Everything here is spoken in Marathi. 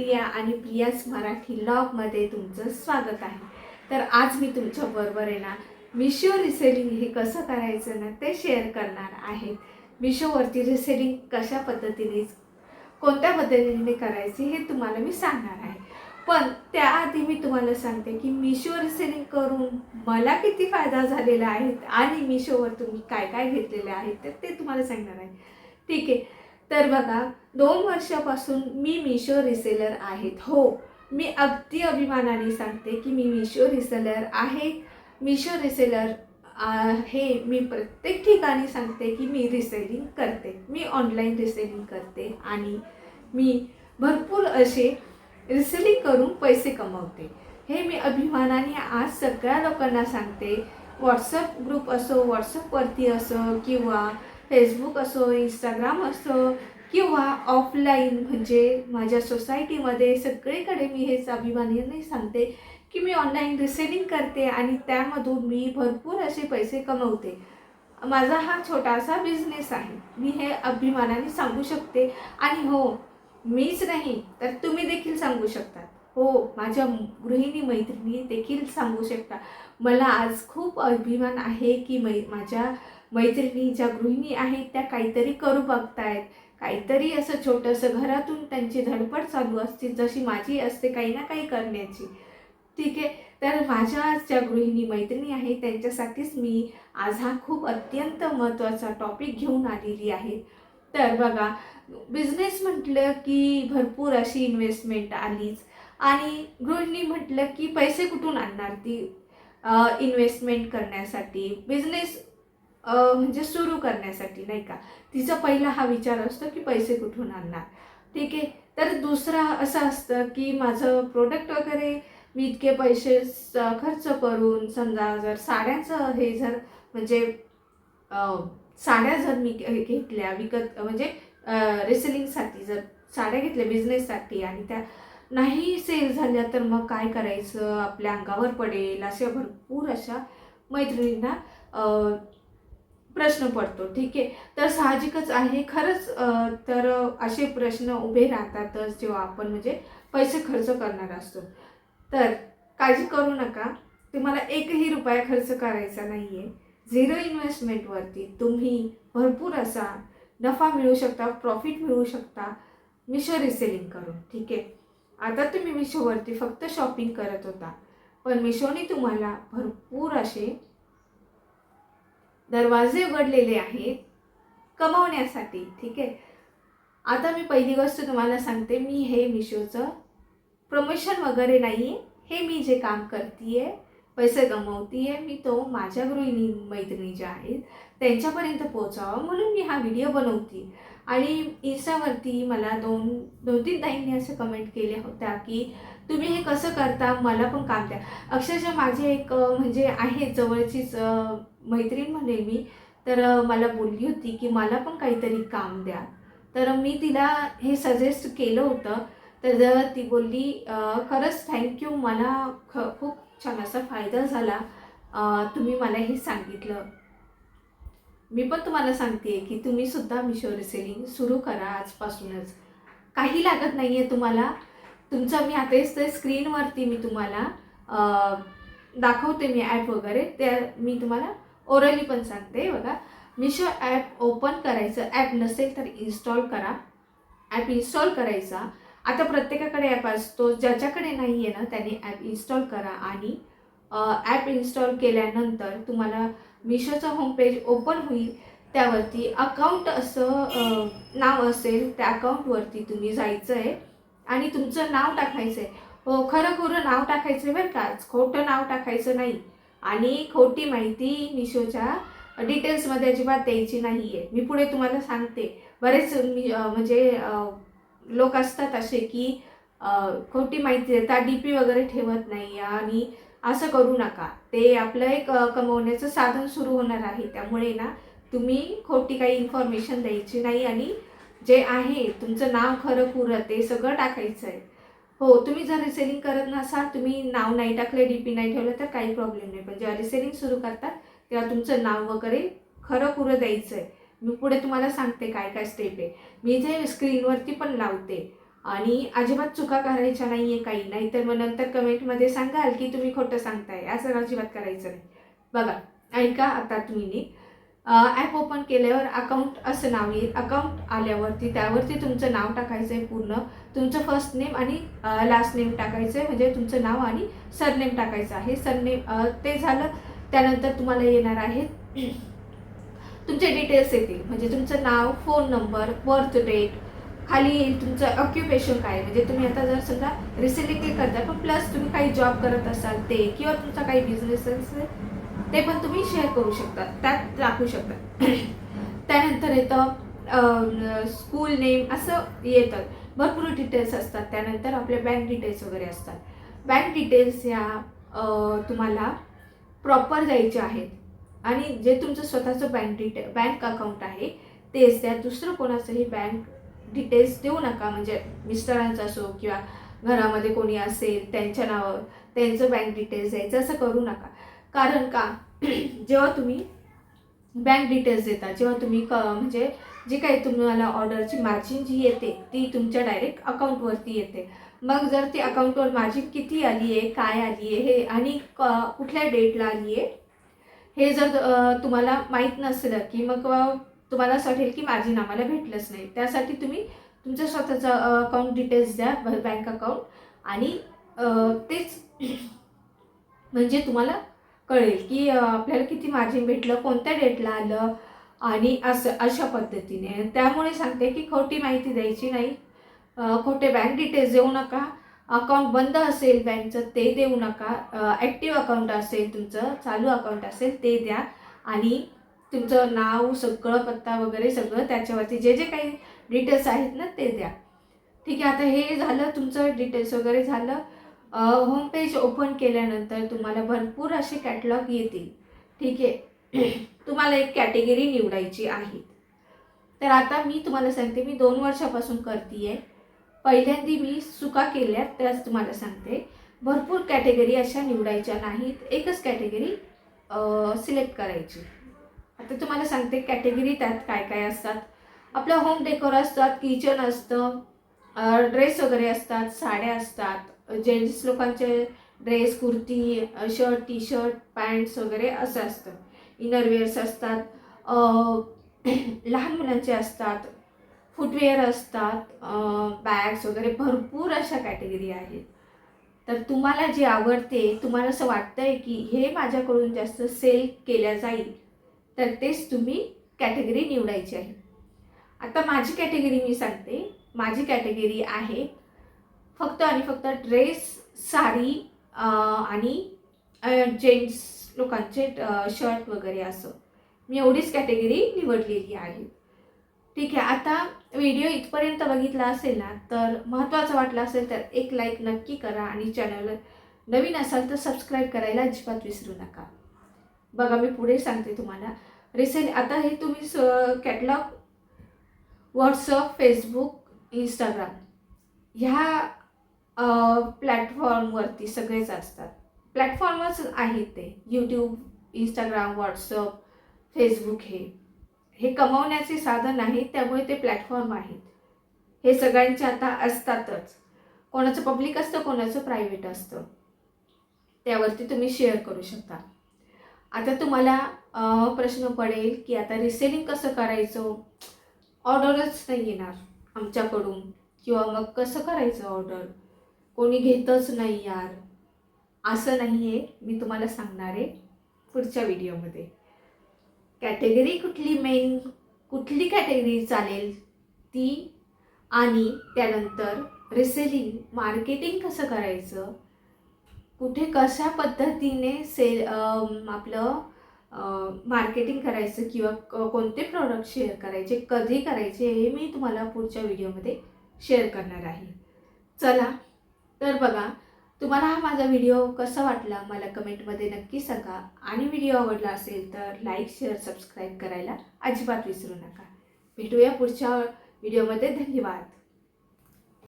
प्रिया आणि प्रियाज मराठी ब्लॉगमध्ये तुमचं स्वागत आहे। तर आज मी तुमच्याबरोबर आहे ना मिशो रिसेलिंग हे कसं करायचं ना ते शेअर करणार आहे। मिशोवरती रिसेलिंग कशा पद्धतीने कोणत्या पद्धतीने करायची हे तुम्हाला मी सांगणार आहे। पण त्याआधी मी तुम्हाला सांगते की मिशो रिसेलिंग करून मला किती फायदा झालेला आहे आणि मिशोवर तुम्ही काय काय घेतलेले आहे तर ते तुम्हाला सांगणार आहे। ठीक आहे, तर बघा 2 वर्षापासून मी मिशो रिसेलर आहेत। हो, मी अगदी अभिमानाने सांगते की मी मिशो रिसेलर आहे। मिशो रिसेलर हे मी प्रत्येक ठिकाणी सांगते की मी रिसेलिंग करते, मी ऑनलाईन रिसेलिंग करते आणि मी भरपूर असे रिसेलिंग करून पैसे कमवते। हे मी अभिमानाने आज सगळ्या लोकांना सांगते। व्हॉट्सअप ग्रुप असो, व्हॉट्सअपवरती असो किंवा फेसबुक असो, इंस्टाग्राम असो किंवा ऑफलाईन म्हणजे माझ्या सोसायटीमध्ये सगळीकडे मी हेच अभिमानाने सांगते की मी ऑनलाईन रिसेलिंग करते आणि त्यामधून मी भरपूर असे पैसे कमवते। माझा हा छोटासा बिझनेस आहे, मी हे अभिमानाने सांगू शकते। आणि हो, मीच नाही तर तुम्ही देखील सांगू शकता। हो, माझ्या गृहिणी मैत्रिणी देखील सांगू शकता। मला आज खूप अभिमान आहे की माझ्या मैत्रिणी ज्या गृहिणी आहेत त्या काहीतरी करू बघतायत, काहीतरी असं छोटंसं घरातून त्यांची धडपड चालू असते जशी माझी असते काही ना काही करण्याची। ठीक आहे, तर माझ्या ज्या गृहिणी मैत्रिणी आहेत त्यांच्यासाठीच मी आज हा खूप अत्यंत महत्त्वाचा टॉपिक घेऊन आलेली आहे। तर बघा, बिझनेस म्हटलं की भरपूर अशी इन्व्हेस्टमेंट आलीच आणि गृहिणी म्हटलं की पैसे कुठून आणणार ती इन्व्हेस्टमेंट करण्यासाठी, बिझनेस म्हणजे सुरू करण्यासाठी, नाही का। तिचा पहिला हा विचार असतो की पैसे कुठून आणणार। ठीक आहे, तर दुसरा असं असतं की माझं प्रोडक्ट वगैरे मी इतके पैसे खर्च करून समजा जर साड्यांचं हे जर म्हणजे साड्या जर मी घेतल्या विकत म्हणजे रिसेलिंगसाठी जर साड्या घेतल्या बिझनेससाठी आणि त्या नाही सेल झाल्या तर मग काय करायचं, आपल्या अंगावर पडेल, अशा भरपूर अशा मैत्रिणींना प्रश्न पडतो। ठीक आहे, तर साहजिकच आहे खरंच। तर असे प्रश्न उभे राहतातच जेव्हा आपण म्हणजे पैसे खर्च करणार असतो। तर काळजी करू नका, तुम्हाला एकही रुपया खर्च करायचा नाही आहे। झिरो इन्व्हेस्टमेंटवरती तुम्ही भरपूर असा नफा मिळवू शकता, प्रॉफिट मिळवू शकता मिशो रिसेलिंग करून। ठीक आहे, आता तुम्ही मिशोवरती फक्त शॉपिंग करत होता, पण मिशोने तुम्हाला भरपूर असे दरवाजे उघडलेले आहेत कमवण्यासाठी। ठीक आहे, आता मी पहिली गोष्ट तुम्हाला सांगते, मी हे मिशोचं प्रमोशन वगैरे नाही आहे, हे मी जे काम करते पैसे कमवते मी तो माझ्या गृहिणी मैत्रिणी ज्या आहेत त्यांच्यापर्यंत पोहोचावा म्हणून मी हा व्हिडिओ बनवते। आणि इंस्टावरती मला दोन तीन ताईंनी असं कमेंट केले होत्या की तुम्ही हे कसं करता, मला पण काम द्या। अक्षरशः माझे एक म्हणजे आहे जवळचीच मैत्रीण म्हणेल मी, तर मला बोलली होती की मला पण काहीतरी काम द्या। तर मी तिला हे सजेस्ट केलं होतं, तर ती बोलली खरंच थँक्यू, मला खूप छान असा फायदा झाला, तुम्ही मला हे सांगितलं। मी पण तुम्हाला सांगते की तुम्ही सुद्धा मिशो रिसेलिंग सुरू करा आजपासूनच। काही लागत नाही आहे तुम्हाला, तुमचं मी आता इथे स्क्रीनवरती मी तुम्हाला दाखवते मी ॲप वगैरे, त्या मी तुम्हाला ओरली पण सांगते। बघा, मिशो ॲप ओपन करायचं, ॲप नसेल तर इन्स्टॉल करा, ॲप इन्स्टॉल करायचा। आता प्रत्येकाकडे ॲप असतो, ज्याच्याकडे नाही आहे ना त्यांनी ॲप इन्स्टॉल करा आणि ॲप इन्स्टॉल केल्यानंतर तुम्हाला मिशोचं होम पेज ओपन होईल, त्यावरती अकाउंट असं नाव असेल, त्या अकाउंटवरती तुम्ही जायचं आहे आणि तुमचं नाव टाकायचं आहे। हो, खरं खुरं नाव टाकायचं आहे बरं का, खोटं नाव टाकायचं नाही आणि खोटी माहिती मिशोच्या डिटेल्समध्ये अजिबात द्यायची नाही आहे। मी पुढे तुम्हाला सांगते, बरेच म्हणजे लोक असतात असे की खोटी माहिती देतात, DP वगैरे ठेवत नाही आणि असं करू नका, ते आपलं एक कमवण्याचं साधन सुरू होणार आहे। त्यामुळे ना तुम्ही खोटी काही इन्फॉर्मेशन द्यायची नाही आणि जे आहे तुमचं नाव खरं खुरं ते सगळं टाकायचं आहे। हो, तुम्ही जर रिसेलिंग करत नसाल, तुम्ही नाव नाही टाकलं, DP नाही ठेवलं तर काही प्रॉब्लेम नाही, पण जेव्हा रिसेलिंग सुरू करतात तेव्हा तुमचं नाव वगैरे खरं खुरं द्यायचं आहे। मी पुढे तुम्हाला सांगते काय काय स्टेप आहे, मी इथे स्क्रीनवरती पण लावते। आणि अजिबात चुका करायच्या नाही आहे काही नाही, तर मग नंतर कमेंटमध्ये सांगाल की तुम्ही खोटं सांगताय. असं अजिबात करायचं नाही. बघा, ऐका आता तुम्ही ॲप ओपन केल्यावर अकाउंट असं नाव येईल. अकाउंट आल्यावरती त्यावरती तुमचं नाव टाकायचं आहे पूर्ण, तुमचं फर्स्ट नेम आणि लास्ट नेम टाकायचं आहे, म्हणजे तुमचं नाव आणि सरनेम टाकायचं आहे. सरनेम ते झालं, त्यानंतर तुम्हाला येणार आहे तुमचे डिटेल्स येतील, म्हणजे तुमचं नाव, फोन नंबर, बर्थ डेट, खाली येईल तुमचं ऑक्युपेशन काय, म्हणजे तुम्ही आता जर समजा रिसेलिंग करता पण प्लस तुम्ही काही जॉब करत असाल ते, किंवा तुमचा काही बिझनेस असेल ते पण तुम्ही शेअर करू शकता, त्यात टाकू शकता. त्यानंतर येतं स्कूल नेम, असं येतं, भरपूर डिटेल्स असतात. त्यानंतर आपले बँक डिटेल्स वगैरे असतात. बँक डिटेल्स ह्या तुम्हाला प्रॉपर द्यायचे आहेत, आणि जे तुमचं स्वतःचं बँक अकाउंट आहे तेच द्या. दुसरं कोणाचंही बँक डिटेल्स देऊ नका, म्हणजे मिस्टरांचं असो किंवा घरामध्ये कोणी असेल त्यांच्या नावावर त्यांचं बँक डिटेल्स द्यायचं, असं करू नका. कारण का जेव्हा तुम्ही बँक डिटेल्स देता, जेव्हा तुम्ही म्हणजे जी काही तुम्हाला ऑर्डरची मार्जिन जी येते ती तुमच्या डायरेक्ट अकाउंटवरती येते. मग जर ती अकाउंटवर मार्जिन किती आली आहे, काय आली आहे हे, आणि कुठल्या डेटला आली आहे हे जर तुम्हाला माहीत नसलं की मग तुम्हाला असं वाटेल की मार्जिन आम्हाला भेटलंच नाही. त्यासाठी तुम्ही तुमचं स्वतःचं अकाउंट डिटेल्स द्या, बँक अकाउंट, आणि तेच म्हणजे तुम्हाला कळेल की आपल्याला किती मार्जिन भेटलं, कोणत्या डेटला आलं, आणि असं अशा पद्धतीने. त्यामुळे सांगते की खोटी माहिती द्यायची नाही, खोटे बँक डिटेल्स देऊ नका. अकाउंट बंद असेल बँकचं ते देऊ नका. ॲक्टिव्ह अकाउंट असेल, तुमचं चालू अकाउंट असेल ते द्या, आणि तुमचं नाव, सगळं पत्ता वगैरे सगळं त्याच्यावरती जे जे काही डिटेल्स आहेत ना ते द्या. ठीक आहे, आता हे झालं तुमचं डिटेल्स वगैरे झालं. होम पेज ओपन केल्यानंतर तुम्हाला भरपूर असे कॅटलॉग येतील. ठीक आहे, तुम्हाला एक कॅटेगरी निवडायची आहे. तर आता मी तुम्हाला सांगते, मी 2 वर्षापासून करते आहे. पहिल्यांदा मी चुका केल्या त्याच तुम्हाला सांगते. भरपूर कॅटेगरी अशा निवडायच्या नाहीत, एकच कॅटेगरी सिलेक्ट करायची. आता तुम्हाला सांगते कॅटेगरी त्यात काय काय असतात. आपलं होम डेकोर असतात, किचन असतं, ड्रेस वगैरे असतात, साड्या असतात, जेंट्स लोकांचे dress, kurti, shirt, T shirt, pants वगैरे असं असतं. इनरवेअर्स असतात, लहान मुलांचे असतात, फुटवेअर असतात, बॅग्स वगैरे, भरपूर अशा कॅटेगरी आहेत. तर तुम्हाला जे आवडते, तुम्हाला असं वाटतंय की हे माझ्याकडून जास्त सेल केल्या जाईल, तर तेच तुम्ही कॅटेगरी निवडायची आहे. आता माझी कॅटेगरी मी सांगते. माझी कॅटेगरी आहे फक्त आणि फक्त ड्रेस, साडी आणि जेंट्स लोकांचे शर्ट वगैरे, असं मी एवढीच कॅटेगरी निवडलेली आहे. ठीक आहे, आता व्हिडिओ इथपर्यंत बघितला असेल ना, तर महत्त्वाचं वाटलं असेल तर एक लाईक नक्की करा, आणि चॅनलला नवीन असाल तर सबस्क्राईब करायला अजिबात विसरू नका. बघा, मी पुढे सांगते तुम्हाला. आता हे तुम्ही कॅटलॉग व्हॉट्सअप, फेसबुक, इंस्टाग्राम ह्या प्लॅटफॉर्मवरती सगळेच असतात. प्लॅटफॉर्मच आहेत ते, यूट्यूब, इंस्टाग्राम, व्हॉट्सअप, फेसबुक हे कमवण्याचे साधन आहे, त्यामुळे ते प्लॅटफॉर्म आहेत. हे सगळ्यांचे आता असतातच. कोणाचं पब्लिक असतं, कोणाचं प्रायव्हेट असतं, त्यावरती तुम्ही शेअर करू शकता. आता तुम्हाला प्रश्न पडेल की आता रिसेलिंग कसं करायचं, ऑर्डरच नाही येणार आमच्याकडून, किंवा मग कसं करायचं ऑर्डर, कोणी घेतच नाही यार. असं नाही आहे, मी तुम्हाला सांगणार आहे पुढच्या व्हिडिओमध्ये. कॅटेगरी कुठली कॅटेगरी चालेल ती, आणि त्यानंतर रिसेलिंग, मार्केटिंग कसं करायचं, कुठे कशा पद्धतीने आपलं मार्केटिंग करायचं, किंवा कोणते प्रॉडक्ट शेअर करायचे, कधी करायचे, हे मी तुम्हाला पुढच्या व्हिडिओमध्ये शेअर करणार आहे. चला तर बघा, तुम्हाला हा माझा व्हिडिओ कसा वाटला मला कमेंटमध्ये नक्की सांगा, आणि व्हिडिओ आवडला असेल तर लाईक, शेअर, सबस्क्राईब करायला अजिबात विसरू नका. भेटूया पुढच्या व्हिडिओमध्ये. धन्यवाद.